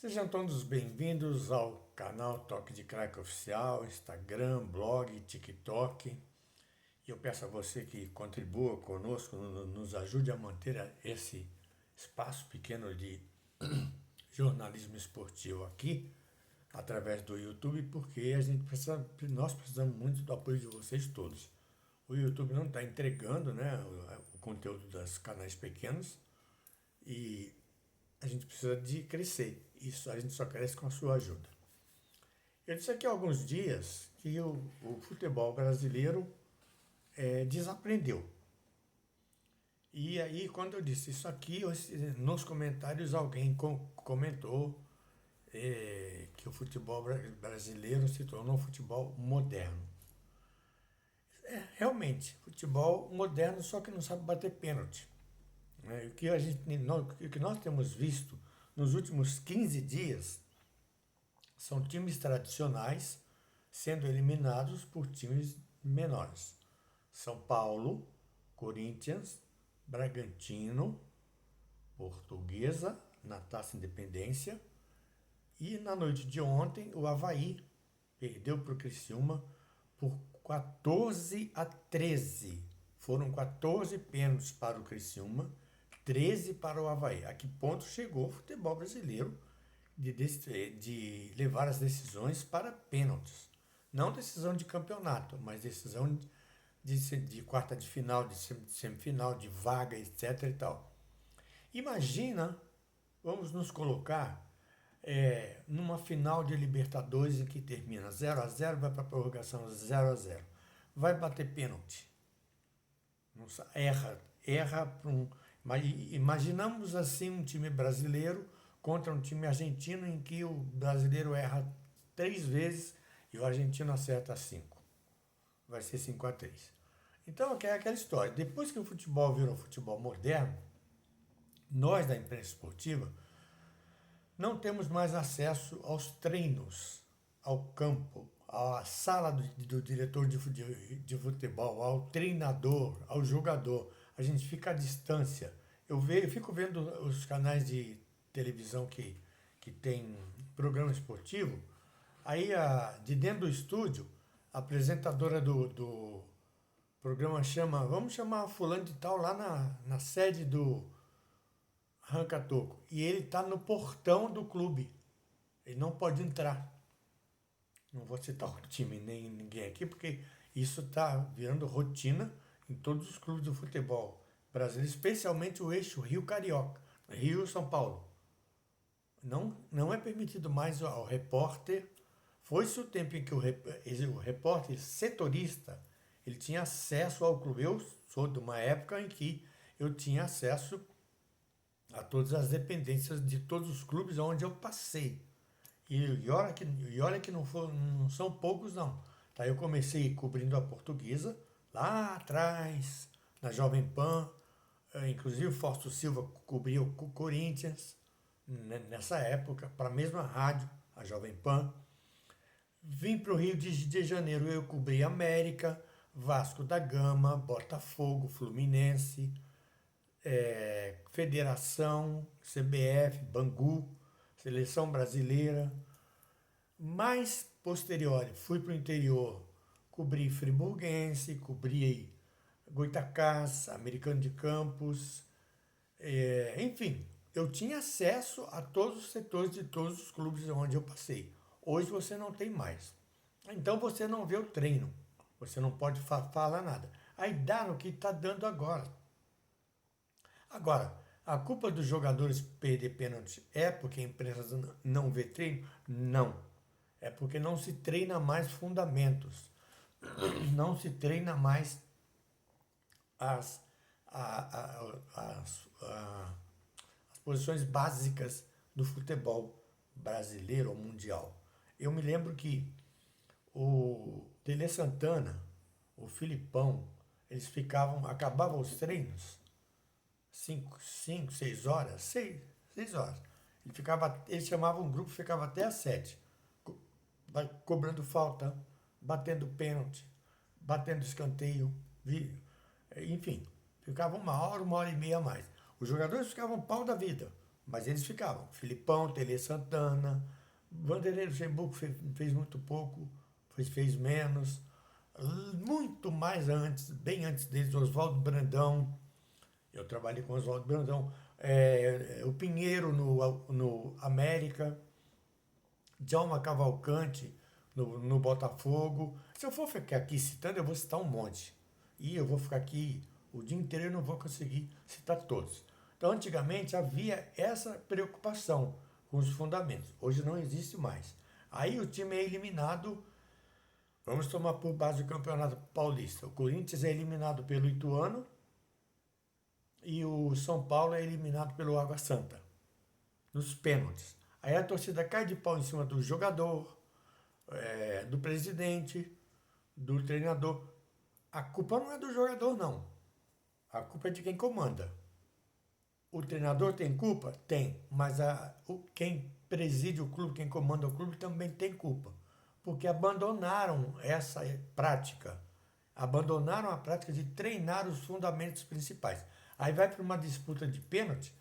Sejam todos bem-vindos ao canal Toque de Crack Oficial, Instagram, blog, TikTok. E eu peço a você que contribua conosco, nos ajude a manter esse espaço pequeno de jornalismo esportivo aqui, através do YouTube, porque nós precisamos muito do apoio de vocês todos. O YouTube não está entregando, né, o conteúdo dos canais pequenos e a gente precisa de crescer. Isso a gente só cresce com a sua ajuda. Eu disse aqui há alguns dias que o futebol brasileiro desaprendeu. E aí, quando eu disse isso aqui, nos comentários alguém comentou que o futebol brasileiro se tornou um futebol moderno. Realmente, futebol moderno, só que não sabe bater pênalti. O que nós temos visto nos últimos 15 dias são times tradicionais sendo eliminados por times menores. São Paulo, Corinthians, Bragantino, Portuguesa na Taça Independência e na noite de ontem o Avaí perdeu para o Criciúma por 14-13. Foram 14 pênaltis para o Criciúma, 13 para o Avaí. A que ponto chegou o futebol brasileiro de levar as decisões para pênaltis? Não decisão de campeonato, mas decisão de quarta de final, de semifinal, de vaga, etc. e tal. Imagina, vamos nos colocar numa final de Libertadores em que termina 0-0, vai para a prorrogação 0-0. Vai bater pênalti. Erra para um. Imaginamos assim um time brasileiro contra um time argentino em que o brasileiro erra 3 vezes e o argentino acerta 5. Vai ser 5-3. Então é aquela história. Depois que o futebol virou futebol moderno, nós da imprensa esportiva não temos mais acesso aos treinos, ao campo, à sala do diretor de futebol, ao treinador, ao jogador. A gente fica à distância. Eu fico vendo os canais de televisão que tem programa esportivo. Aí, de dentro do estúdio, a apresentadora do programa vamos chamar fulano de tal lá na sede do Rancatoco. E ele está no portão do clube. Ele não pode entrar. Não vou citar o time nem ninguém aqui, porque isso está virando rotina em todos os clubes de futebol brasileiro, especialmente o eixo Rio Carioca, Rio São Paulo. Não é permitido mais ao repórter. Foi-se o tempo em que o repórter setorista ele tinha acesso ao clube. Eu sou de uma época em que eu tinha acesso a todas as dependências de todos os clubes onde eu passei. E olha que não são poucos, não. Tá, eu comecei cobrindo a Portuguesa, lá atrás, na Jovem Pan. Inclusive o Fausto Silva cobria o Corinthians, nessa época, para a mesma rádio, a Jovem Pan. Vim para o Rio de Janeiro, eu cobri América, Vasco da Gama, Botafogo, Fluminense, Federação, CBF, Bangu, Seleção Brasileira. Mais posterior, fui para o interior, cobri Friburguense, cobri Goitacás, Americano de Campos, enfim, eu tinha acesso a todos os setores de todos os clubes onde eu passei. Hoje você não tem mais. Então você não vê o treino, você não pode falar nada. Aí dá no que está dando agora. Agora, a culpa dos jogadores perder pênalti é porque a imprensa não vê treino? Não. É porque não se treina mais fundamentos. Não se treina mais as, as posições básicas do futebol brasileiro ou mundial. Eu me lembro que o Tele Santana, o Filipão, eles acabavam os treinos 6 horas, 6 horas. Ele chamava um grupo, ficava até às 7, cobrando falta, batendo pênalti, batendo escanteio, enfim, ficava 1 hora, 1 hora e meia a mais. Os jogadores ficavam pau da vida, mas eles ficavam. Filipão, Tele Santana, Vanderlei Luxemburgo fez muito pouco, fez menos. Muito mais antes, bem antes deles, Oswaldo Brandão. Eu trabalhei com Oswaldo Brandão. O Pinheiro no América. Djalma Cavalcante no Botafogo. Se eu for ficar aqui citando, eu vou citar um monte. E eu vou ficar aqui o dia inteiro e não vou conseguir citar todos. Então, antigamente havia essa preocupação com os fundamentos. Hoje não existe mais. Aí o time é eliminado. Vamos tomar por base o Campeonato Paulista. O Corinthians é eliminado pelo Ituano e o São Paulo é eliminado pelo Água Santa, nos pênaltis. Aí a torcida cai de pau em cima do jogador, do presidente, do treinador. A culpa não é do jogador, não. A culpa é de quem comanda. O treinador tem culpa? Tem. Mas quem preside o clube, quem comanda o clube também tem culpa. Porque abandonaram essa prática. Abandonaram a prática de treinar os fundamentos principais. Aí vai para uma disputa de pênalti,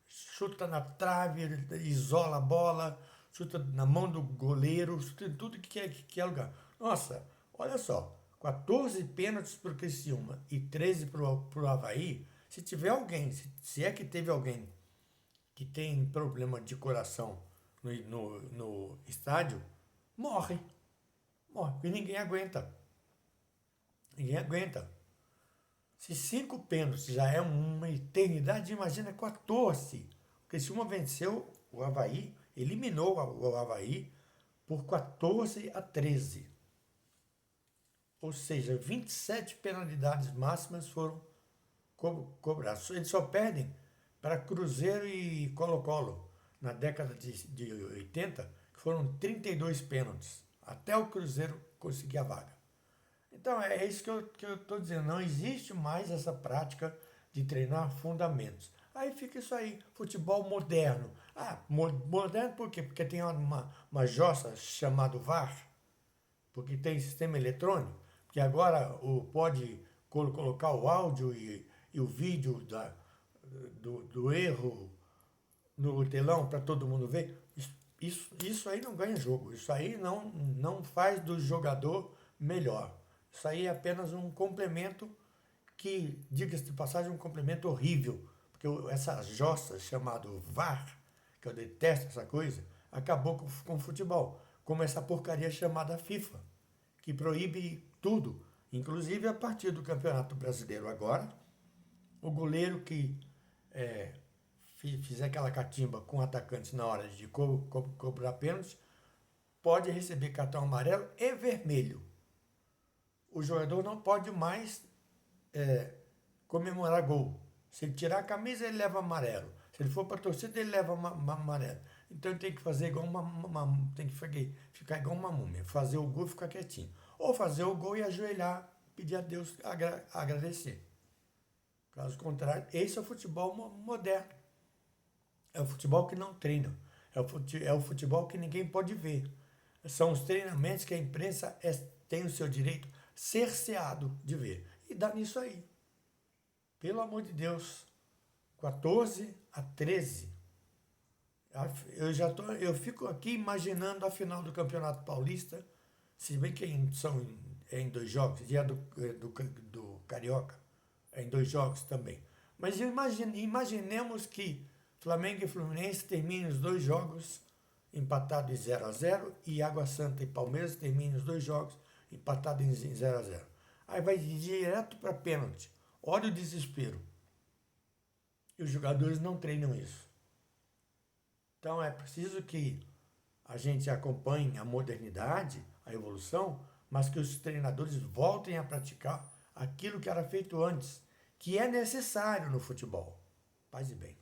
chuta na trave, isola a bola, chuta na mão do goleiro, chuta em tudo que é lugar. Nossa, olha só, 14 pênaltis para o Criciúma e 13 para o Avaí. Se tiver alguém, se é que teve alguém que tem problema de coração no estádio, morre. Morre, porque ninguém aguenta. Ninguém aguenta. Se 5 pênaltis já é uma eternidade, imagina 14. O Criciúma venceu o Avaí, eliminou o Avaí por 14-13. Ou seja, 27 penalidades máximas foram cobradas. Eles só perdem para Cruzeiro e Colo-Colo. Na década de 80, que foram 32 pênaltis. Até o Cruzeiro conseguir a vaga. Então, é isso que eu estou dizendo. Não existe mais essa prática de treinar fundamentos. Aí fica isso aí, futebol moderno. Moderno por quê? Porque tem uma jossa chamada VAR, porque tem sistema eletrônico, que agora pode colocar o áudio e o vídeo do erro no telão para todo mundo ver. Isso aí não ganha jogo. Isso aí não faz do jogador melhor. Isso aí é apenas um complemento que, diga-se de passagem, um complemento horrível. Porque essa jossa chamado VAR, que eu detesto essa coisa, acabou com o futebol. Como essa porcaria chamada FIFA, que proíbe tudo. Inclusive, a partir do Campeonato Brasileiro agora, o goleiro que fizer aquela catimba com atacantes na hora de cobrar pênalti, pode receber cartão amarelo e vermelho. O jogador não pode mais comemorar gol. Se ele tirar a camisa, ele leva amarelo. Se ele for para a torcida, ele leva amarelo. Então ele tem que fazer igual tem que ficar igual uma múmia. Fazer o gol e ficar quietinho. Ou fazer o gol e ajoelhar, pedir a Deus agradecer. Caso contrário, esse é o futebol moderno. É o futebol que não treina. É o futebol que ninguém pode ver. São os treinamentos que a imprensa tem o seu direito cerceado de ver. E dá nisso aí. Pelo amor de Deus. 14-13. Eu fico aqui imaginando a final do Campeonato Paulista, se bem que é em 2 jogos, e do Carioca é em 2 jogos também. Mas imaginemos que Flamengo e Fluminense terminem os 2 jogos empatados em 0-0 e Água Santa e Palmeiras terminem os 2 jogos empatados em 0-0. Aí vai direto para pênalti. Olha o desespero. E os jogadores não treinam isso. Então é preciso que a gente acompanhe a modernidade, a evolução, mas que os treinadores voltem a praticar aquilo que era feito antes, que é necessário no futebol. Paz e bem.